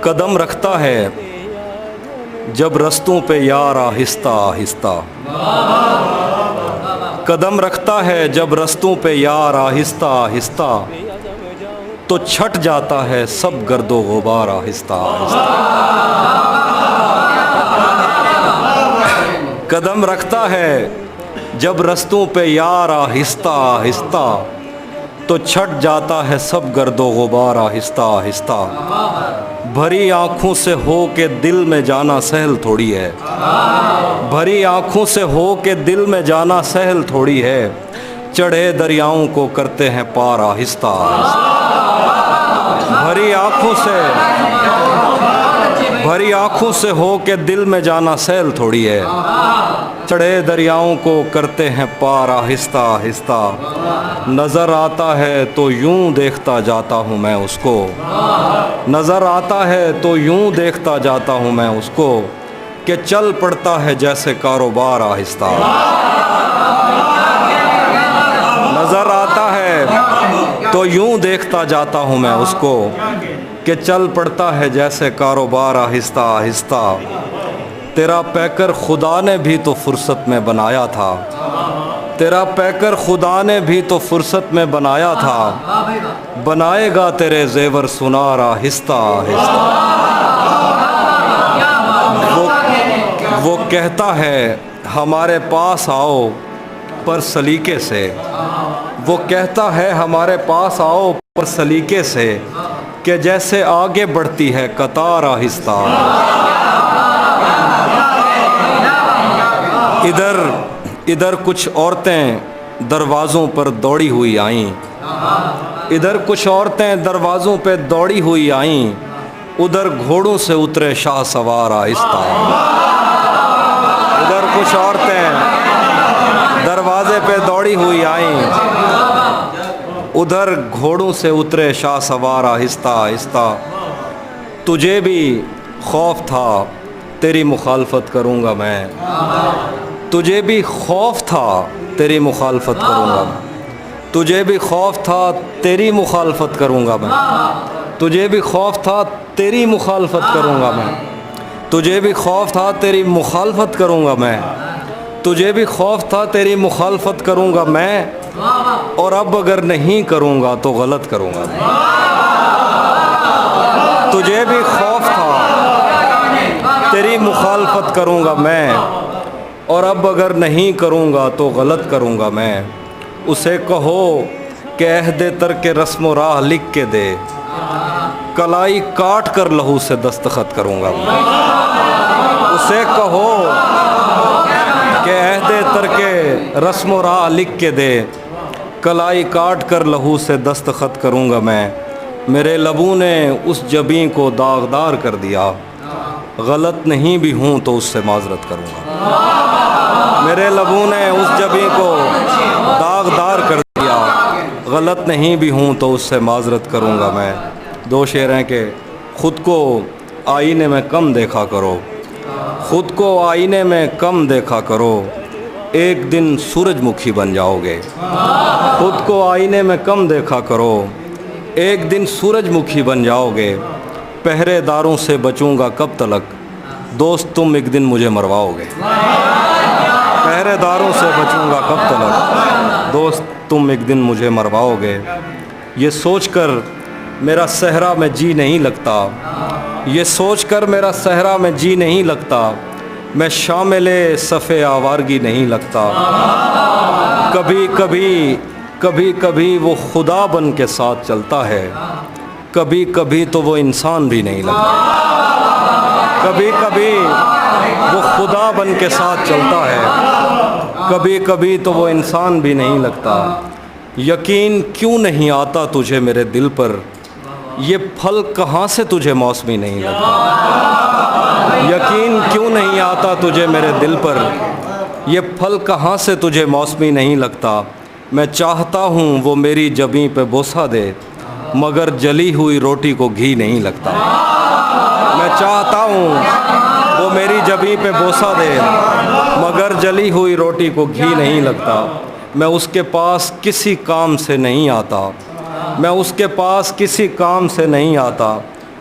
قدم رکھتا ہے جب رستوں پہ یار آہستہ آہستہ، قدم رکھتا ہے جب رستوں پہ یار آہستہ آہستہ، تو چھٹ جاتا ہے سب گرد و غبار آہستہ آہستہ۔ قدم رکھتا ہے جب رستوں پہ یار آہستہ آہستہ، تو چھٹ جاتا ہے سب گرد و غبار آہستہ آہستہ۔ بھری آنکھوں سے ہو کے دل میں جانا سہل تھوڑی ہے، بھری آنکھوں سے ہو کے دل میں جانا سہل تھوڑی ہے، چڑھے دریاؤں کو کرتے ہیں پار آہستہ آہستہ۔ بھری آنکھوں سے ہو کے دل میں جانا سہل تھوڑی ہے، چڑھے دریاؤں کو کرتے ہیں پار آہستہ آہستہ۔ نظر آتا ہے تو یوں دیکھتا جاتا ہوں میں اس کو، نظر آتا ہے تو یوں دیکھتا جاتا ہوں میں اس کو، کہ چل پڑتا ہے جیسے کاروبار آہستہ۔ نظر آتا ہے تو یوں دیکھتا جاتا ہوں میں اس کو، کہ چل پڑتا ہے جیسے کاروبار آہستہ آہستہ۔ تیرا پیکر خدا نے بھی تو فرصت میں بنایا تھا، تیرا پیکر خدا نے بھی تو فرصت میں بنایا تھا، بنائے گا تیرے زیور سنار آہستہ آہستہ۔ وہ کہتا ہے ہمارے پاس آؤ پر سلیقے سے، وہ کہتا ہے ہمارے پاس آؤ پر سلیقے سے، کہ جیسے آگے بڑھتی ہے قطار آہستہ۔ ادھر کچھ عورتیں دروازوں پر دوڑی ہوئی آئیں، ادھر کچھ عورتیں دروازوں پہ دوڑی ہوئی آئیں، ادھر گھوڑوں سے اترے شاہ سوار آہستہ۔ ادھر کچھ عورتیں دروازے پہ دوڑی ہوئی آئیں، ادھر گھوڑوں سے اترے شاہ سوار آہستہ آہستہ۔ تجھے بھی خوف تھا تیری مخالفت کروں گا میں، تجھے بھی خوف تھا تیری مخالفت کروں گا میں، تجھے بھی خوف تھا تیری مخالفت کروں گا میں، تجھے بھی خوف تھا تیری مخالفت کروں گا میں، تجھے بھی خوف تھا تیری مخالفت کروں گا میں، تجھے بھی خوف تھا تیری مخالفت کروں گا میں، اور اب اگر نہیں کروں گا تو غلط کروں گا میں۔ تجھے بھی خوف تھا تیری مخالفت کروں گا میں، اور اب اگر نہیں کروں گا تو غلط کروں گا میں۔ اسے کہو کہ عہد ترک رسم و راہ لکھ کے دے، کلائی کاٹ کر لہو سے دستخط کروں گا میں۔ اسے کہو کہ عہد ترک رسم و راہ لکھ کے دے، کلائی کاٹ کر لہو سے دستخط کروں گا میں۔ میرے لبوں نے اس جبیں کو داغدار کر دیا، غلط نہیں بھی ہوں تو اس سے معذرت کروں گا۔ میرے لبوں نے اس جبیں کو داغدار کر دیا، غلط نہیں بھی ہوں تو اس سے معذرت کروں گا میں۔ دو شعر ہیں کہ خود کو آئینے میں کم دیکھا کرو، خود کو آئینے میں کم دیکھا کرو، ایک دن سورج مکھی بن جاؤ گے۔ خود کو آئینے میں کم دیکھا کرو، ایک دن سورج مکھی بن جاؤ گے۔ پہرے داروں سے بچوں گا کب تلک، دوست تم ایک دن مجھے مرواؤ گے۔ پہرے داروں سے بچوں گا کب تلک، دوست تم ایک دن مجھے مرواؤ گے۔ یہ سوچ کر میرا صحرا میں جی نہیں لگتا، یہ سوچ کر میرا صحرا میں جی نہیں لگتا، میں شامل صف آوارگی نہیں لگتا۔ کبھی کبھی وہ خدا بن کے ساتھ چلتا ہے، کبھی کبھی تو وہ انسان بھی نہیں لگتا۔ کبھی کبھی وہ خدا بن کے ساتھ چلتا ہے، کبھی کبھی تو وہ انسان بھی نہیں لگتا۔ یقین کیوں نہیں آتا تجھے میرے دل پر، یہ پھل کہاں سے تجھے موسمی نہیں لگتا۔ یقین کیوں نہیں آتا تجھے میرے دل پر، یہ پھل کہاں سے تجھے موسمی نہیں لگتا۔ میں چاہتا ہوں وہ میری جبیں پہ بوسہ دے، مگر جلی ہوئی روٹی کو گھی نہیں لگتا۔ میں چاہتا ہوں وہ میری جبیں پہ بوسہ دے، مگر جلی ہوئی روٹی کو گھی نہیں لگتا۔ میں اس کے پاس کسی کام سے نہیں آتا، میں اس کے پاس کسی کام سے نہیں آتا،